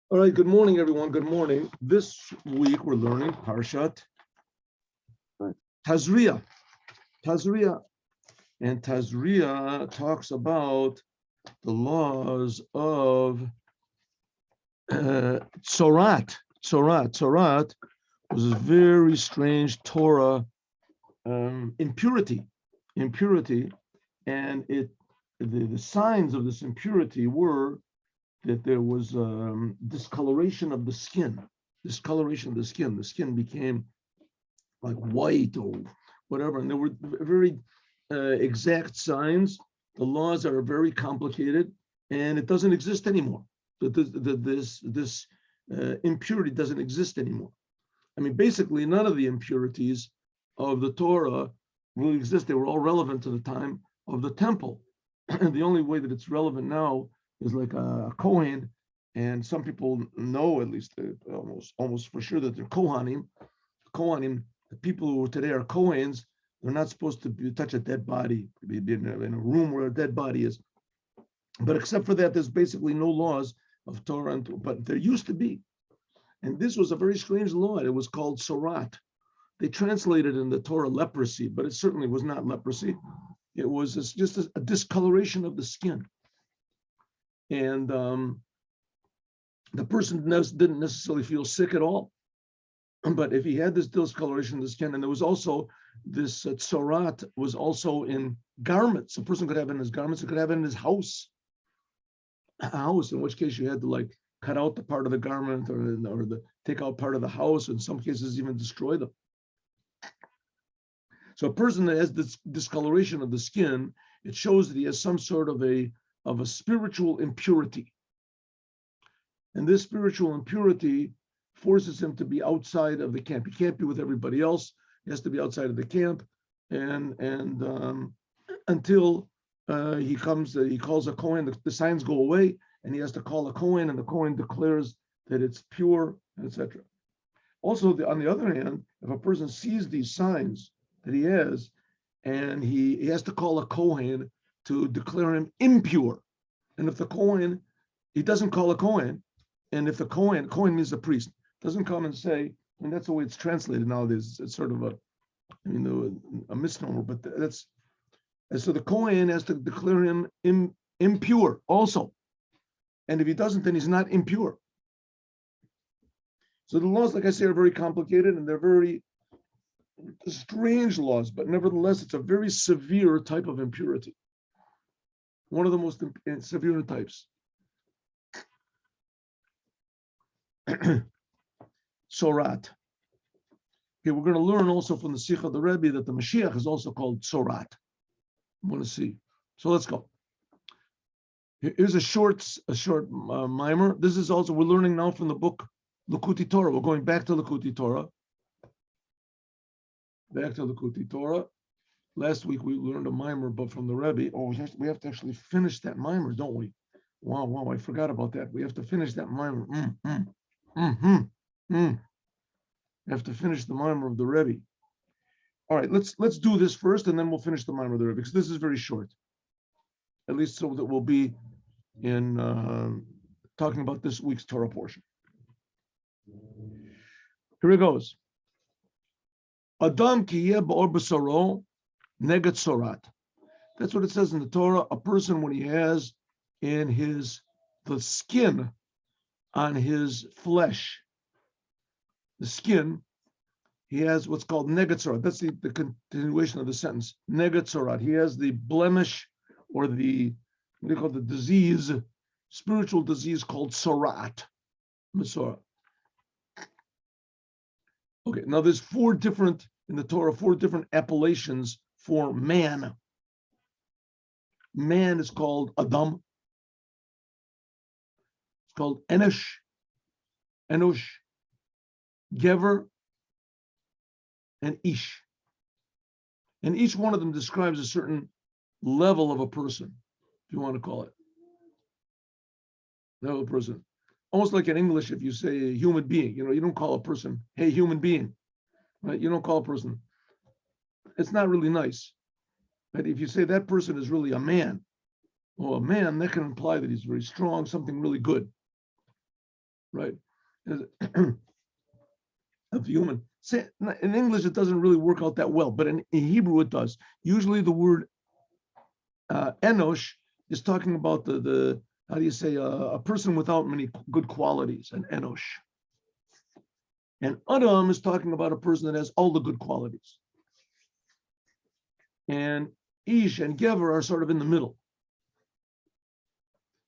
All right, good morning, everyone. Good morning. This week we're learning Parshat Tazria. Tazria. And Tazria talks about the laws of Tzorat. Tzorat was a very strange Torah impurity. And the signs of this impurity were that there was discoloration of the skin. The skin became like white or whatever. And there were very exact signs. The laws are very complicated, and it doesn't exist anymore. So this impurity doesn't exist anymore. I mean, basically, none of the impurities of the Torah really exist. They were all relevant to the time of the temple. And the only way that it's relevant now is like a Kohen, and some people know, at least almost for sure, that they're Kohanim. Kohanim, the people who today are Kohens, they're not supposed to touch a dead body, be in a room where a dead body is. But except for that, there's basically no laws of Torah, but there used to be. And this was a very strange law. It was called Sorat. They translated in the Torah leprosy, but it certainly was not leprosy. It was just a discoloration of the skin. And the person didn't necessarily feel sick at all. But if he had this discoloration of the skin, and there was also this tzorat was also in garments. A person could have it in his garments, it could have it in his house. A house, in which case you had to like cut out the part of the garment or take out part of the house, in some cases even destroy them. So a person that has this discoloration of the skin, it shows that he has some sort of a spiritual impurity. And this spiritual impurity forces him to be outside of the camp. He can't be with everybody else. He has to be outside of the camp, and until he calls a Kohen. The signs go away, and he has to call a Kohen, and the Kohen declares that it's pure, etc. Also, on the other hand, if a person sees these signs that he has, and he has to call a Kohen to declare him impure, and if the Kohen, he doesn't call a Kohen, and if the Kohen means a priest, doesn't come and say, and that's the way it's translated nowadays. It's sort of a misnomer, but that's, and so the Kohen has to declare him impure also. And if he doesn't, then he's not impure. So the laws, like I say, are very complicated, and they're very strange laws, but nevertheless, it's a very severe type of impurity. One of the most severe types. Tzorat. Okay, we're going to learn also from the Sikha of the Rebbe that the Moshiach is also called Tzorat. I want to see. So let's go. Here's a short mimer. This is also, we're learning now from the book Likuti Torah. We're going back to Likuti Torah. Last week we learned a mimer, but from the Rebbe. Oh, we have to actually finish that mimer, don't we? Wow, I forgot about that. We have to finish that mimer. We have to finish the mimer of the Rebbe. All right, let's do this first, and then we'll finish the mimer of the Rebbe, because this is very short. At least so that we'll be in talking about this week's Torah portion. Here it goes. Adam ki yeh ba'or b'saro negat tzorat. That's what it says in the Torah. A person, when he has in the skin on his flesh, the skin, he has what's called negat tzorat. That's the continuation of the sentence. Negat tzorat. He has the blemish, or the, what do you call the disease, spiritual disease called tzorat. METZORA. Okay, now there's in the Torah, 4 different appellations for man. Man is called Adam. It's called Enosh, Gever, and Ish. And each one of them describes a certain level of a person, if you want to call it. Level of a person. Almost like in English, if you say a human being, you don't call a person, hey, human being, right? You don't call a person. It's not really nice. But if you say that person is really a man, or a man, that can imply that he's very strong, something really good. right? Of human. In English, it doesn't really work out that well, but in Hebrew, it does. Usually the word enosh is talking about the how do you say, a person without many good qualities, an enosh. And Adam is talking about a person that has all the good qualities. And Ish and Gever are sort of in the middle.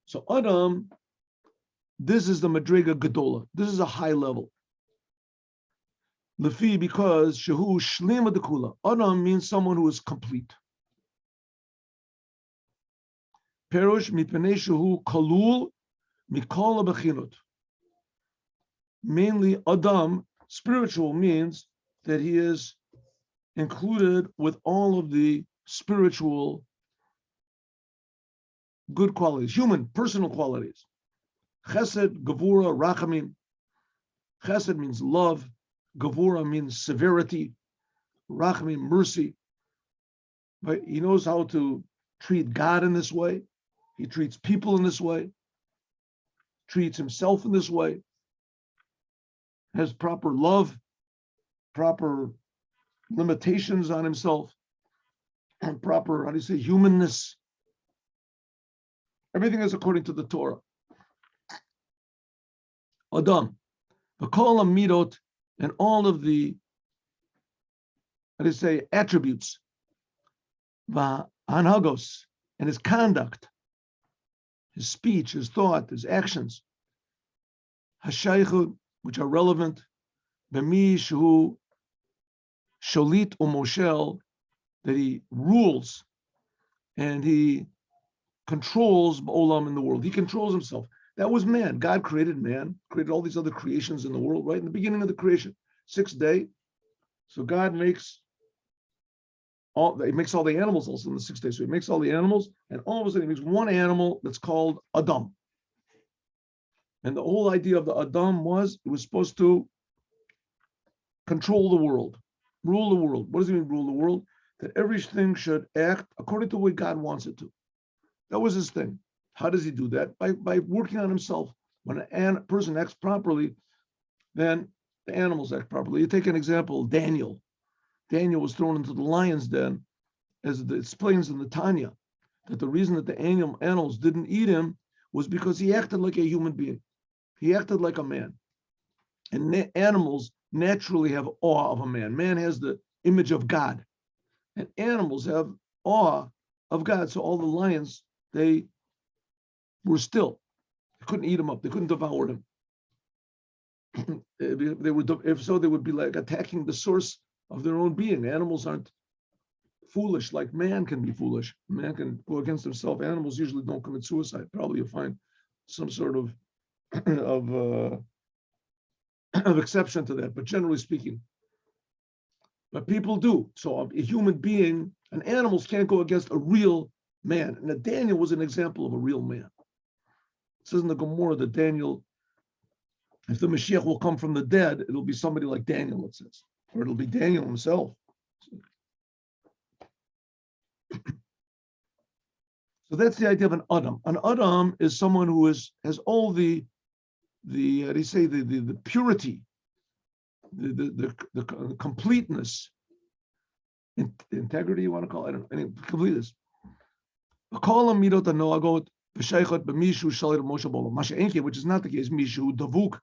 So Adam, this is the Madrega Gedola. This is a high level. Lefi, because Shehu Shlema Dekula. Adam means someone who is complete. Perush Mipnei Shehu Kalul Mikol Bechinot. Mainly Adam, spiritual, means that he is included with all of the spiritual good qualities, human, personal qualities. Chesed, Gevura, Rachamim. Chesed means love. Gevura means severity. Rachamim, mercy. But he knows how to treat God in this way. He treats people in this way. Treats himself in this way. Has proper love, proper limitations on himself, and proper, how do you say, humanness. Everything is according to the Torah. Adam, V'kol midot, and all of the, how do you say, attributes, V'anhagos, and his conduct, his speech, his thought, his actions, Hashaychud, which are relevant, B'mi shehu sholit u'moshel, that he rules and he controls Ba'olam in the world. He controls himself. That was man. God created man, created all these other creations in the world, right in the beginning of the creation, 6th day. So God makes all the animals also in the 6th day. So he makes all the animals, and all of a sudden he makes one animal that's called Adam. And the whole idea of the Adam was, it was supposed to control the world, rule the world. What does it mean, rule the world? That everything should act according to the way God wants it to. That was his thing. How does he do that? By working on himself. When a person acts properly, then the animals act properly. You take an example, Daniel. Daniel was thrown into the lion's den, as it explains in the Tanya, that the reason that the animals didn't eat him was because he acted like a human being. He acted like a man. And animals naturally have awe of a man. Man has the image of God. And animals have awe of God. So all the lions, they were still. They couldn't eat him up. They couldn't devour him. If so, they would be like attacking the source of their own being. Animals aren't foolish like man can be foolish. Man can go against himself. Animals usually don't commit suicide. Probably you'll find some sort of exception to that, but generally speaking. But people do. So a human being, and animals can't go against a real man. And Daniel was an example of a real man. It says in the Gemara that Daniel, if the Moshiach will come from the dead, it'll be somebody like Daniel, it says. Or it'll be Daniel himself. So that's the idea of an Adam. An Adam is someone who has all the purity, the completeness, integrity, you want to call it, I don't know, completeness. Which is not the case, Mishu Davuk,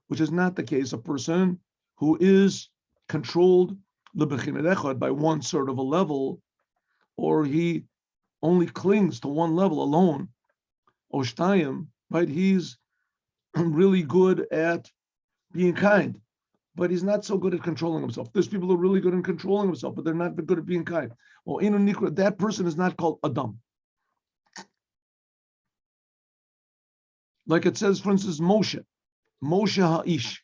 which is not the case, a person who is controlled by one sort of a level, or he only clings to one level alone, Oshtayim, right? He's really good at being kind, but he's not so good at controlling himself. There's people who are really good at controlling themselves, but they're not good at being kind. Or that person is not called Adam. Like it says, for instance, Moshe Ha'ish.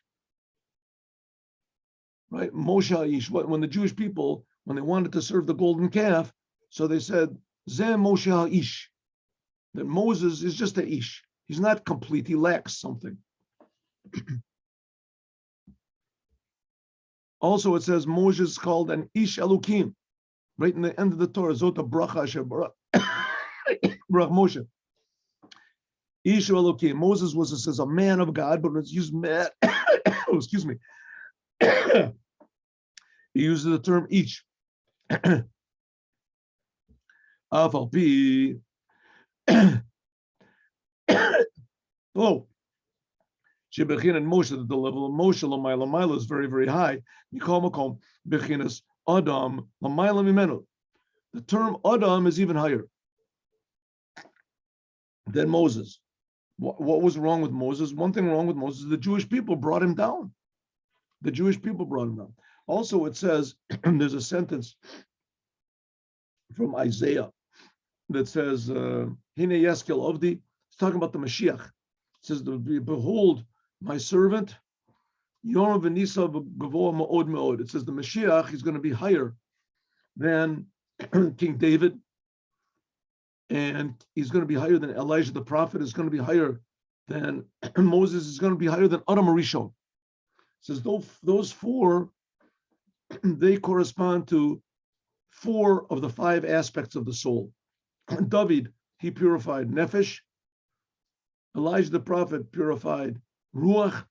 Right? Moshe Ha'ish. When the Jewish people, when they wanted to serve the golden calf, so they said, Zeh Moshe Ha'ish. That Moses is just a Ish. He's not complete. He lacks something. Also, it says Moses is called an Ish Elokim. Right in the end of the Torah, Zota Bracha Asher Barach Moshe. Ishu Elokim. Moses was, it says, a man of God, but it's used man. Oh, excuse me. He uses the term each. Afalpi. Oh. Shebechin and Moshe, that the level of Moshe, Lamayla is very, very high. Mikol Makom, Bechinas Adam, Lamayla Mimenu. The term Adam is even higher than Moses. What was wrong with Moses? One thing wrong with Moses, the Jewish people brought him down. The Jewish people brought him down. Also, it says, there's a sentence from Isaiah that says, Hine Yeskel Ovdi, it's talking about the Mashiach. It says, behold, my servant, Yom V'nisa Gavoa Ma'od Ma'od. It says the Mashiach is going to be higher than King David, and he's going to be higher than Elijah the prophet, is going to be higher than Moses, is going to be higher than Adam Arishon. It says those four, they correspond to 4 of the 5 aspects of the soul. David, he purified Nefesh. Elijah the prophet purified Ruach.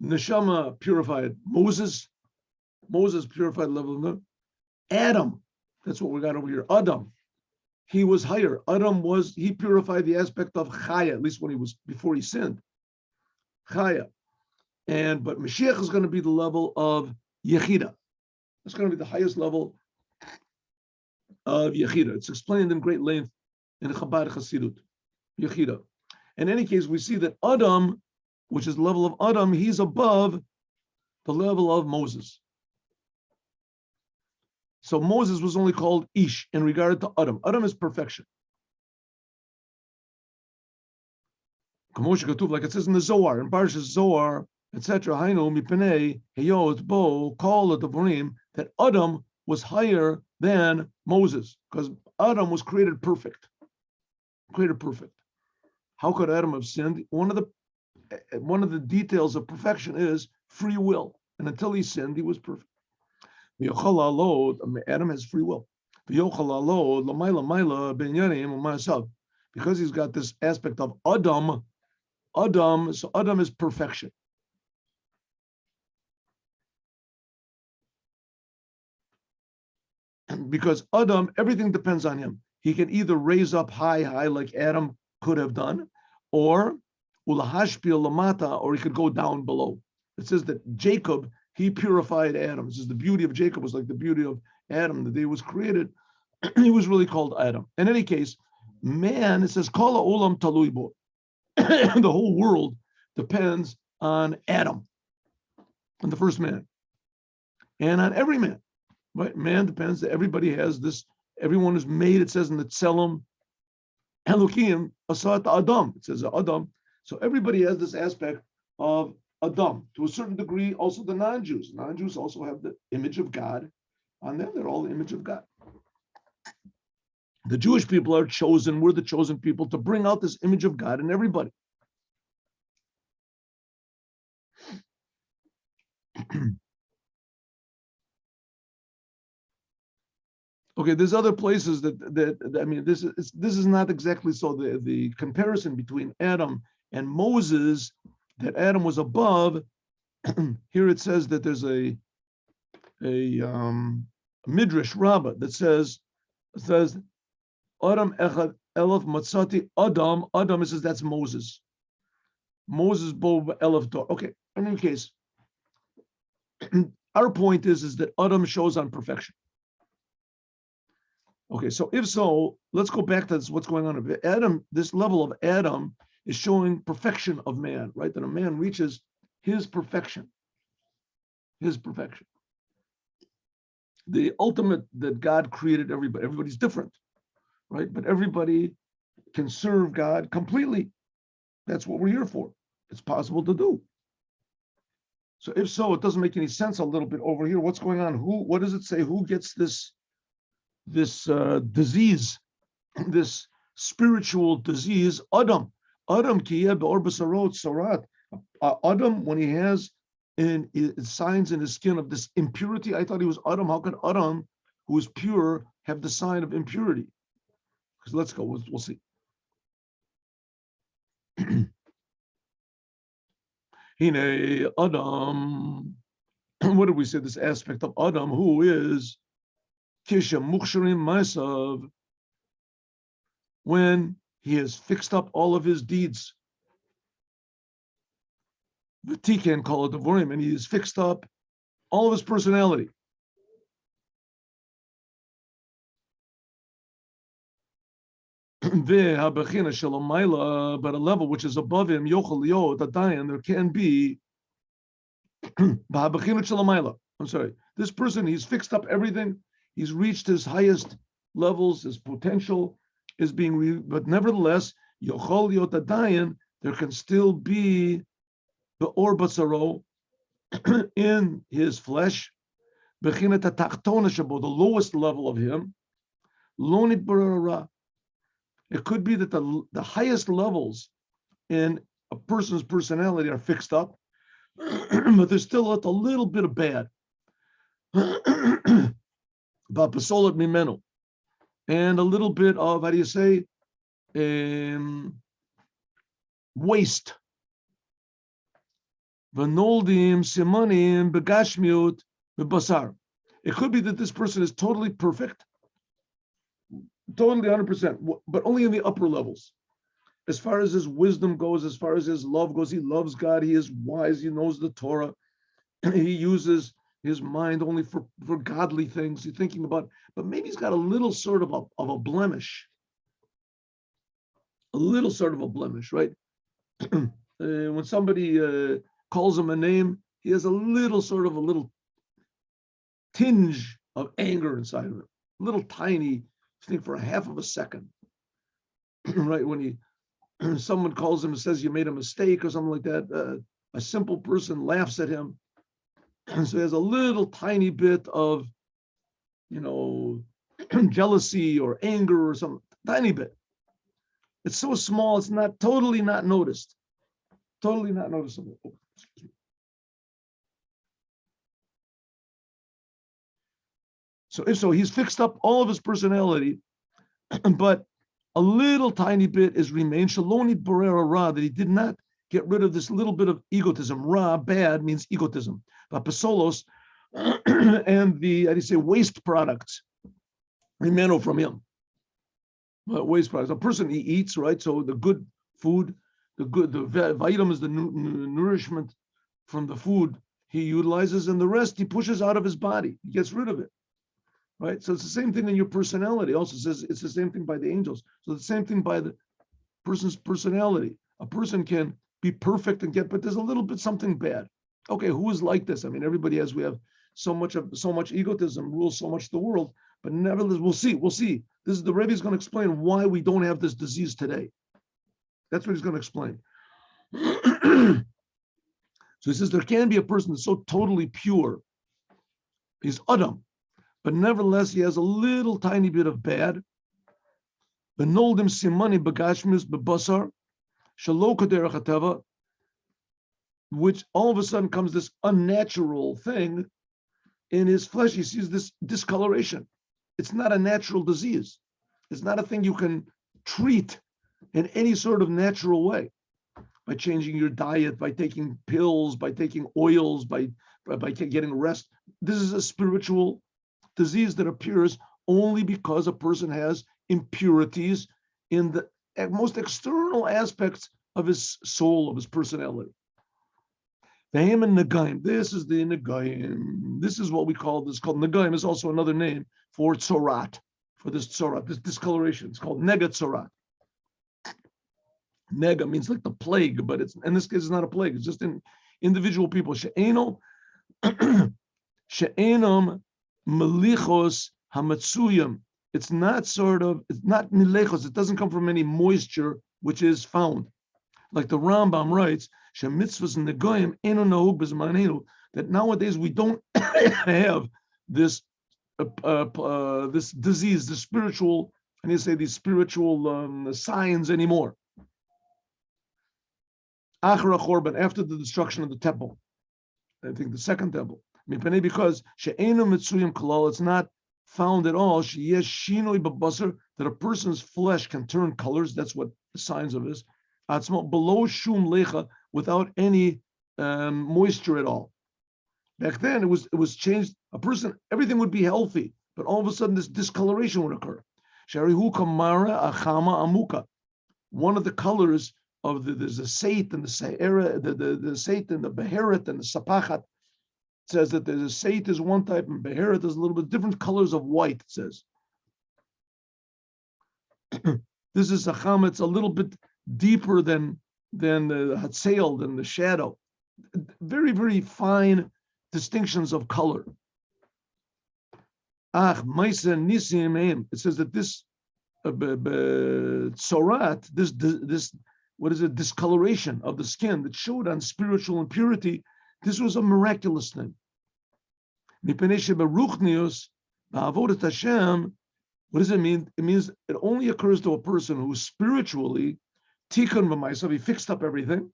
Neshama purified Moses. Moses purified level of Adam. That's what we got over here. Adam. He was higher. Adam he purified the aspect of Chaya, at least when he was, before he sinned. Chaya. But Mashiach is going to be the level of Yechida. It's going to be the highest level of Yechida. It's explained in great length in Chabad Chassidut. Yechida. In any case, we see that Adam, which is the level of Adam, he's above the level of Moses. So Moses was only called Ish in regard to Adam. Adam is perfection. Like it says in the Zohar, in Parshas Zohar, etc. That Adam was higher than Moses, because Adam was created perfect. Created perfect. How could Adam have sinned? One of the details of perfection is free will. And until he sinned, he was perfect. Adam has free will. Because he's got this aspect of Adam, so Adam is perfection. Because Adam, everything depends on him. He can either raise up high like Adam could have done, or ulahashpil lamata, or he could go down below. It says that Jacob, he purified Adam. It says the beauty of Jacob was like the beauty of Adam. The day he was created, he was really called Adam. In any case, man, it says kala olam talui bo. The whole world depends on Adam, on the first man, and on every man. Right? Man depends. Everybody has this. Everyone is made. It says in the Tselem, Elokim asat Adam. It says Adam. So everybody has this aspect of Adam. To a certain degree, also the non-Jews. Non-Jews also have the image of God on them. They're all the image of God. The Jewish people are chosen. We're the chosen people to bring out this image of God in everybody. Okay, there's other places that I mean, this is not exactly so. The comparison between Adam and Moses, that Adam was above. Here it says that there's a midrash rabbah that says Adam echad elef matzati Adam. Adam, it says that's Moses. Moses bo elef dor. Okay, in any case, our point is that Adam shows on perfection. Okay, so if so, let's go back to what's going on. Adam, this level of Adam is showing perfection of man, right? That a man reaches his perfection. His perfection. The ultimate that God created everybody. Everybody's different, right? But everybody can serve God completely. That's what we're here for. It's possible to do. So if so, it doesn't make any sense a little bit over here. What's going on? What does it say? Who gets this disease, this spiritual disease? Adam. Adam kiyeh be'or b'sarot sarat. Adam, when he has and signs in his skin of this impurity. I thought he was Adam. How could Adam, who is pure, have the sign of impurity? Because let's go. We'll see. Hine Adam. What did we say? This aspect of Adam, who is Kisha Muksharim Maisav, when he has fixed up all of his deeds. V'tiken kol hadavorim, and he has fixed up all of his personality. But a level which is above him, there can be. I'm sorry. This person, he's fixed up everything. He's reached his highest levels. His potential is being, but nevertheless, there can still be the orbatzaro in his flesh, the lowest level of him. It could be that the highest levels in a person's personality are fixed up, but there's still a little bit of bad. And a little bit of, how do you say, waste. It could be that this person is totally perfect, totally 100%, but only in the upper levels. As far as his wisdom goes, as far as his love goes, he loves God, he is wise, he knows the Torah, he uses his mind only for godly things. He's thinking about, but maybe he's got a little sort of a blemish. A little sort of a blemish, right? When somebody calls him a name, he has a little tinge of anger inside of him. A little tiny, I think for a half of a second. Right? When someone calls him and says you made a mistake or something like that, a simple person laughs at him. So there's a little tiny bit of, jealousy or anger or some tiny bit. It's so small, it's totally not noticed. Totally not noticeable. Oh, excuse me. So if so, he's fixed up all of his personality, but a little tiny bit is remained. Shaloni Borera Ra, that he did not get rid of this little bit of egotism. Ra, bad, means egotism. But Pasolos and the, how do you say, waste products remain from him. Waste products. A person, he eats, right? So the good food, the vitamins, the nourishment from the food he utilizes, and the rest he pushes out of his body. He gets rid of it. Right? So it's the same thing in your personality. Also says it's the same thing by the angels. So the same thing by the person's personality. A person can be perfect and but there's a little bit something bad. Okay, who is like this? I mean, everybody we have so much egotism rules so much the world, but nevertheless, we'll see. This is the Rebbe is going to explain why we don't have this disease today. That's what he's going to explain. So he says there can be a person that's so totally pure. He's Adam, but nevertheless, he has a little tiny bit of bad. Benoldim simani bagashmis bebasar shalo kaderech hateva, which all of a sudden comes this unnatural thing in his flesh. He sees this discoloration. It's not a natural disease. It's not a thing you can treat in any sort of natural way, by changing your diet, by taking pills, by taking oils, by getting rest. This is a spiritual disease that appears only because a person has impurities in the most external aspects of his soul, of his personality. This is the Nagaim. This is what we call this. Called Nagaim is also another name for Tzorat, for this Tzorat, this discoloration. It's called Nega Tzorat. Nega means like the plague, but it's in this case it's not a plague. It's just in individual people. She'enom melichos hamatsuyim. It's not milechos. It doesn't come from any moisture which is found. Like the Rambam writes, shemitzvahs negoyim eno nahug b'zmanenu, that nowadays we don't have this this disease, the spiritual, and you say these spiritual signs anymore. Achra Chorban, after the destruction of the temple. I think the second temple. Because it's not found at all that a person's flesh can turn colors. That's what the signs of is. Below shum lecha, without any moisture at all. Back then, it was changed. A person, everything would be healthy, but all of a sudden, this discoloration would occur. Sharihu kamara achama amuka. One of the colors of there's a seit and the se'era, the seit and the beheret and the sapachat. It says that there's a seit is one type and beheret is a little bit different colors of white. It says this is a chama. It's a little bit deeper than the hatzail, than the shadow. Very, very fine distinctions of color. It says that this tzorat, this what is it, discoloration of the skin that showed on spiritual impurity, this was a miraculous thing. What does it mean? It means it only occurs to a person who spiritually tikkun b'maisav, he fixed up everything,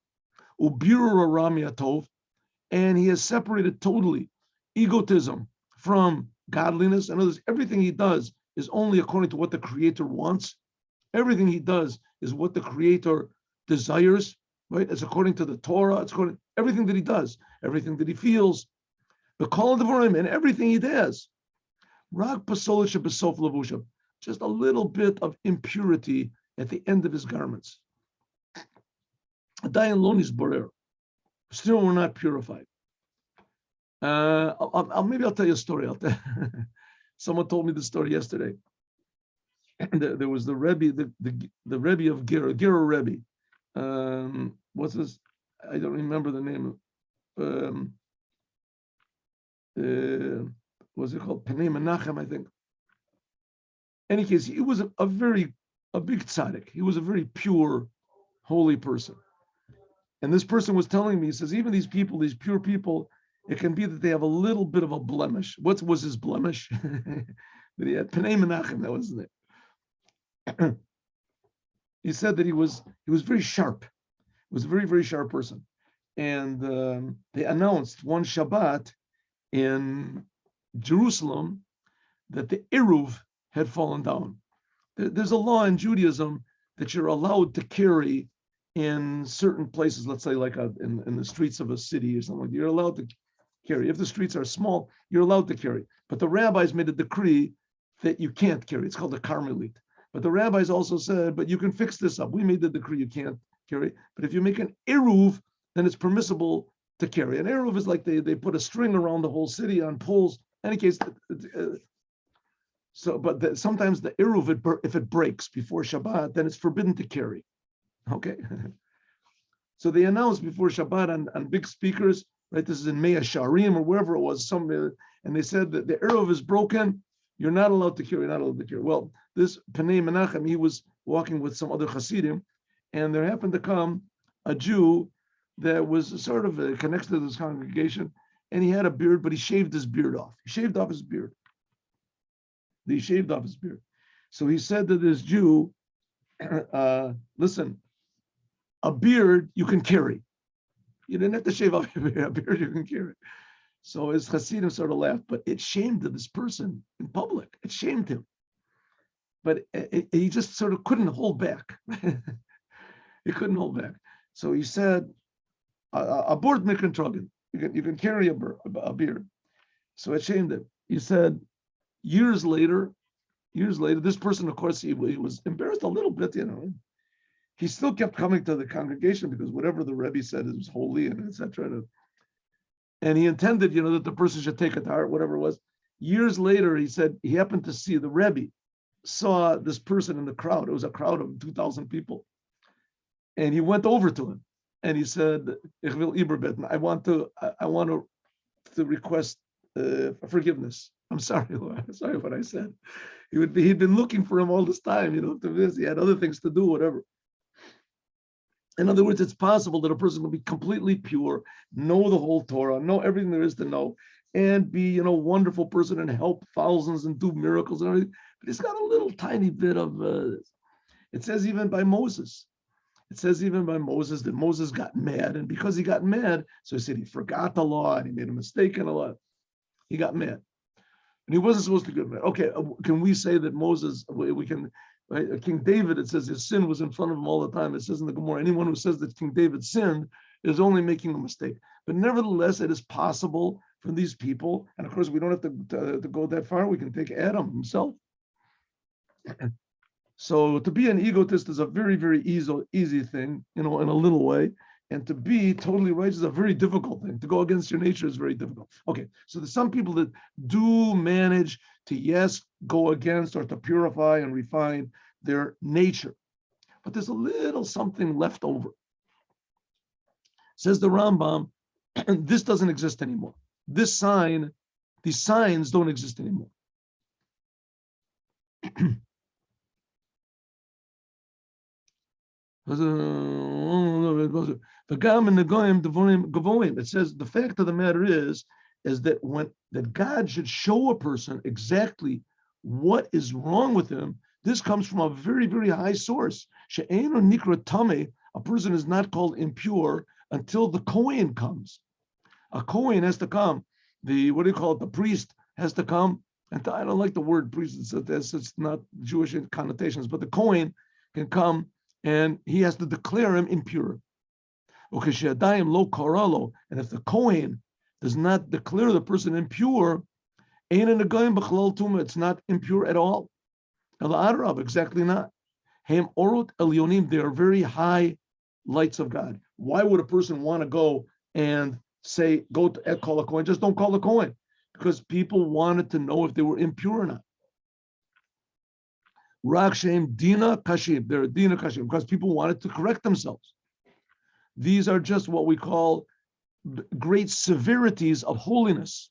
and he has separated totally egotism from godliness. In other words, everything he does is only according to what the Creator wants. Everything he does is what the Creator desires, right? It's according to the Torah. It's according everything that he does, everything that he feels, the call of the Devarim, and everything he does. Just a little bit of impurity at the end of his garments. Still, we're not purified. Maybe I'll tell you a story. Someone told me the story yesterday. And there was the Rebbe, the Rebbe of Gira Rebbe. What's this? I don't remember the name. What's it called? Penei Menachem, I think. In any case, he was a big tzaddik. He was a very pure, holy person. And this person was telling me, he says, even these people, these pure people, it can be that they have a little bit of a blemish. What was his blemish? That he had Penei Menachem, that was it. He said that he was very sharp. He was a very, very sharp person. And they announced one Shabbat in Jerusalem that the Eruv had fallen down. There's a law in Judaism that you're allowed to carry in certain places, let's say like in the streets of a city or something. You're allowed to carry. If the streets are small, you're allowed to carry. But the rabbis made a decree that you can't carry. It's called a Carmelite. But the rabbis also said, but you can fix this up. We made the decree you can't carry. But if you make an Eruv, then it's permissible to carry. An Eruv is like they put a string around the whole city on poles. In any case, sometimes the Eruv, if it breaks before Shabbat, then it's forbidden to carry. Okay. So they announced before Shabbat on big speakers, right? This is in Mea Sharim or wherever it was, and they said that the Eruv is broken. You're not allowed to carry, you're not allowed to carry. Well, this Penei Menachem, he was walking with some other Hasidim, and there happened to come a Jew that was sort of connected to this congregation, and he had a beard, but he shaved his beard off. He shaved off his beard. So he said to this Jew, listen, a beard you can carry. You didn't have to shave off your beard, a beard you can carry. So his Hasidim sort of laughed, but it shamed this person in public. It shamed him. But he just sort of couldn't hold back. He couldn't hold back. So he said, a board mikentrogen. You can carry a beard. So it shamed him. He said, years later, this person, of course, he was embarrassed a little bit, He still kept coming to the congregation because whatever the Rebbe said was holy and etc. And he intended, that the person should take it to heart, whatever it was. Years later, he said he happened to see the Rebbe saw this person in the crowd. It was a crowd of 2,000 people. And he went over to him and he said, "Ich will überbeten. I want to request forgiveness. I'm sorry what I said." He'd been looking for him all this time, he had other things to do, whatever. In other words, it's possible that a person can be completely pure, know the whole Torah, know everything there is to know, and be, a wonderful person and help thousands and do miracles and everything. But he's got a little tiny bit of, it says even by Moses, It says even by Moses that Moses got mad, and because he got mad, so he said he forgot the law and he made a mistake in the law. He got mad, and he wasn't supposed to get mad. Okay, can we say that Moses? We can. Right? King David, it says his sin was in front of him all the time. It says in the Gemara, anyone who says that King David sinned is only making a mistake. But nevertheless, it is possible for these people, and of course, we don't have to go that far. We can take Adam himself. So to be an egotist is a very, very easy thing, in a little way. And to be totally righteous is a very difficult thing. To go against your nature is very difficult. Okay, so there's some people that do manage to, yes, go against or to purify and refine their nature. But there's a little something left over. Says the Rambam, this doesn't exist anymore. These signs don't exist anymore. It says the fact of the matter is that God should show a person exactly what is wrong with him. This comes from a very, very high source. A person is not called impure until the Kohen comes. A Kohen has to come. The priest has to come. And I don't like the word priest. It's not Jewish connotations, but the Kohen can come and he has to declare him impure. And if the Kohen does not declare the person impure, it's not impure at all. Exactly not. They are very high lights of God. Why would a person want to go and say, call a Kohen? Just don't call a Kohen. Because people wanted to know if they were impure or not. Rakshem Dina Kashim. They're Dina Kashim because people wanted to correct themselves. These are just what we call great severities of holiness.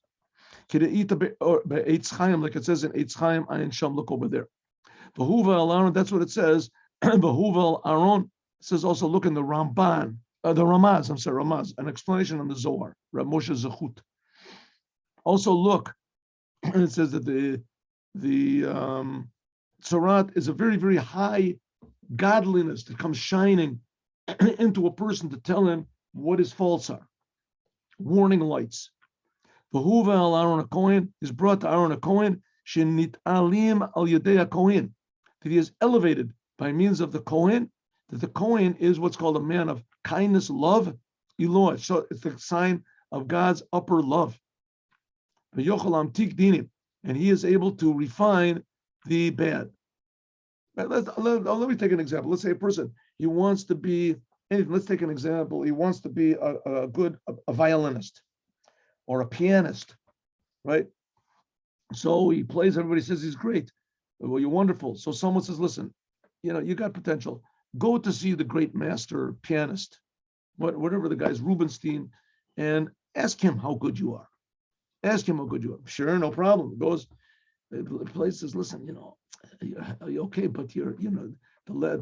Like it says in Eitz Chaim, Ayin Sham, look over there. That's what it says. Aaron says also, look in the Ramban, Ramaz, an explanation on the Zohar, Rav Moshe Zechut. Also look, and it says that the Tzorat is a very, very high godliness that comes shining into a person to tell him what his faults are. Warning lights. Behuva al Aaron HaKohen is brought to Aaron HaKohen, shenit alim al yedei HaKohen, that he is elevated by means of the Kohen, that the Kohen is what's called a man of kindness, love, Eloah. So it's the sign of God's upper love. And he is able to refine the bad. Let me take an example. Let's say a person, he wants to be anything. Let's take an example. He wants to be a good violinist or a pianist, right? So he plays, everybody says he's great. Well, you're wonderful. So someone says, listen, you got potential. Go to see the great master pianist, whatever the guy's, Rubinstein, and ask him how good you are. Ask him how good you are. Sure, no problem. Goes, the place says, listen, are you okay? But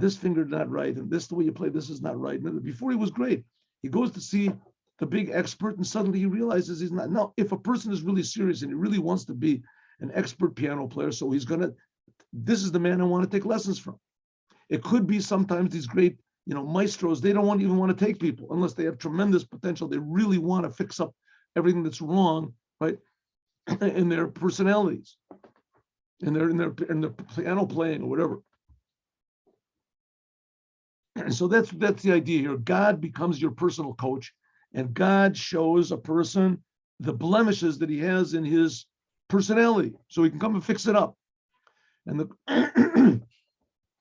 this finger not right, and this the way you play, this is not right. And before he was great. He goes to see the big expert, and suddenly he realizes he's not. Now, if a person is really serious and he really wants to be an expert piano player, so this is the man I want to take lessons from. It could be sometimes these great, maestros, they don't even want to take people unless they have tremendous potential. They really want to fix up everything that's wrong, right, in their personalities, in their piano playing or whatever. And so that's the idea here. God becomes your personal coach, and God shows a person the blemishes that he has in his personality, so he can come and fix it up. And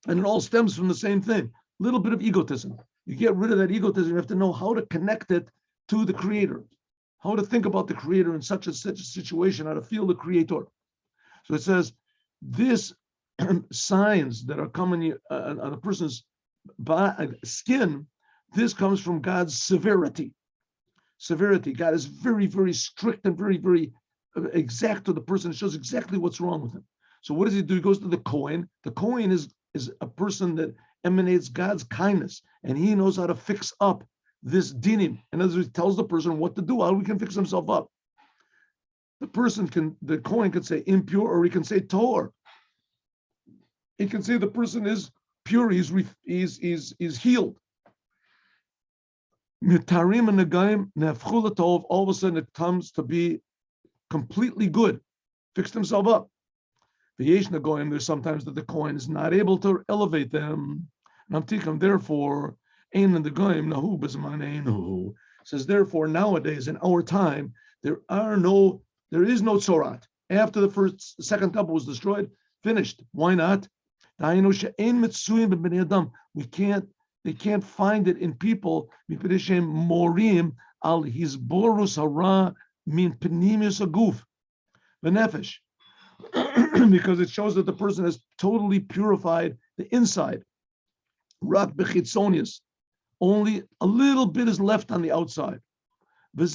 and it all stems from the same thing: a little bit of egotism. You get rid of that egotism. You have to know how to connect it to the Creator, how to think about the Creator in such a situation, how to feel the Creator. So it says, this signs that are coming on a person's skin, this comes from God's severity. Severity. God is very, very strict and very, very exact to the person. It shows exactly what's wrong with him. So what does he do? He goes to the Kohen. The Kohen is a person that emanates God's kindness, and he knows how to fix up this dinim. And as he tells the person what to do, how he can fix himself up. The Kohen can say impure, or he can say tor. He can say the person is pure, he's healed. Mitarim and Nagaim nefchul tov. All of a sudden, it comes to be completely good, fixed himself up. The yesh nagoim. There's sometimes that the coin is not able to elevate them. Namtikam. Therefore, ein and the goyim nahu b'zmaneinu. Says therefore nowadays in our time there is no tzorat. After the second temple was destroyed, finished. Why not? We can't. They can't find it in people. Morim al hizborus hara min penimius aguf v'nefesh, because it shows that the person has totally purified the inside. Rak bechitzonius, only a little bit is left on the outside. It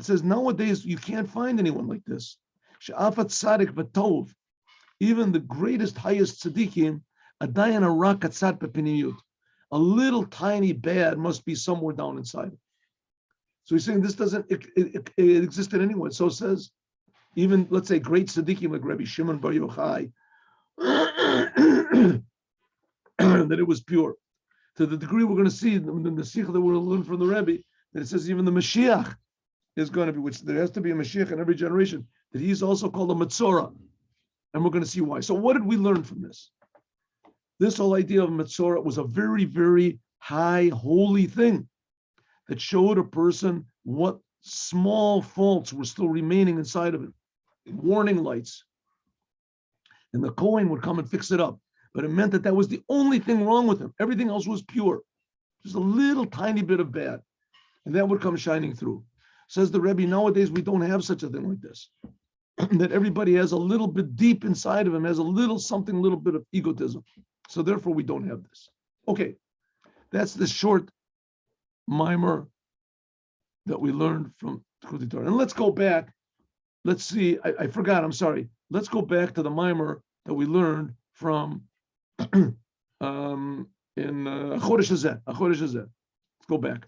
says nowadays you can't find anyone like this. Even the greatest, highest tzaddikim, a little tiny bad must be somewhere down inside. So he's saying this doesn't exist in anyone. So it says, even let's say great tzaddikim like Rabbi Shimon Bar Yochai, that it was pure. To the degree we're going to see in the Sikha that we're learning from the Rebbe, that it says even the Moshiach is going to be, which there has to be a Moshiach in every generation, that he's also called a METZORA. And we're going to see why. So what did we learn from this? This whole idea of METZORA was a very, very high, holy thing that showed a person what small faults were still remaining inside of him. Warning lights. And the Kohen would come and fix it up. But it meant that was the only thing wrong with him. Everything else was pure. Just a little tiny bit of bad. And that would come shining through. Says the Rebbe, nowadays we don't have such a thing like this. That everybody has a little bit deep inside of him, has a little bit of egotism. So therefore we don't have this. Okay, that's the short mimer that we learned from Likuti Torah. And let's go back. Let's see, I forgot, I'm sorry. Let's go back to the mimer that we learned from in Chodesh Hazeh. Let's go back.